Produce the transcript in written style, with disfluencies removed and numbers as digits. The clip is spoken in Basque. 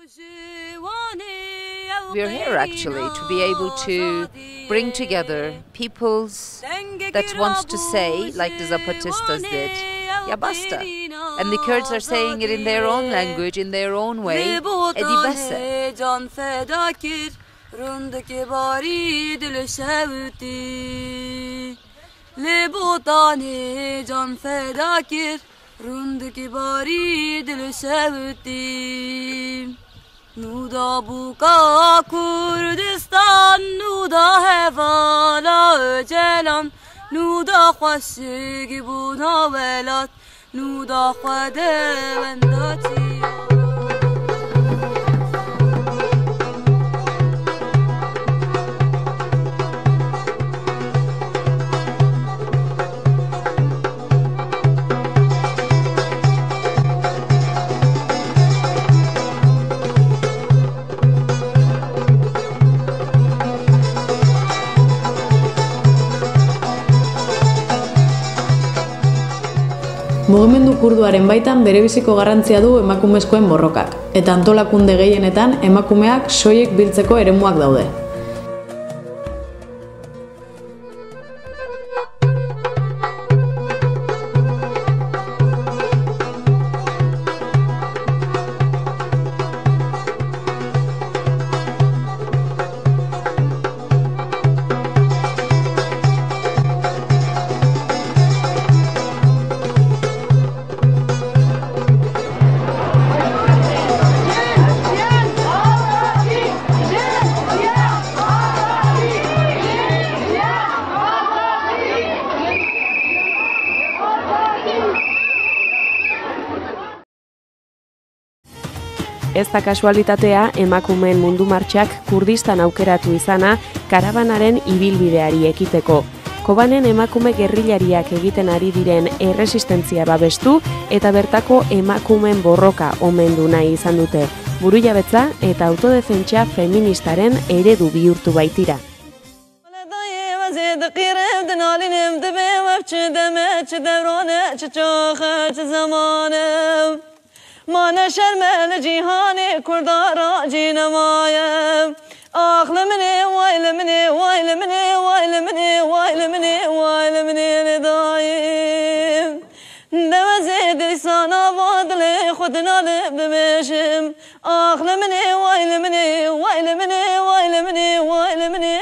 We are here actually to be able to bring together peoples that want to say, like the Zapatistas did, ya basta. And the Kurds are saying it in their own language, in their own way, edibese. Nuda buka Kurdistan, nuda hevala öcelan, nuda khwashigi buna velat, nuda khwade vendati. Mugimendu kurduaren baitan berebiziko garrantzia du emakumezkoen borrokak, eta antolakunde gehienetan emakumeak soilik biltzeko eremuak daude. Ez da kasualitatea emakumeen mundu martxak Kurdistan aukeratu izana karabanaren ibilbideari ekiteko. Kobanen emakume gerrilariak egiten ari diren erresistentzia babestu eta bertako emakumeen borroka omendu nahi izan dute. Burujabetza eta autodefentsa feministaren eredu bihurtu baitira. ما شرمل جهان كردارا جينا مايا اخل مني ويل مني ويل مني ويل مني ويل مني ويل مني لدايم دوزيد سانا فاضلي خدنا لبمشم اخل مني ويل مني ويل مني ويل مني ويل مني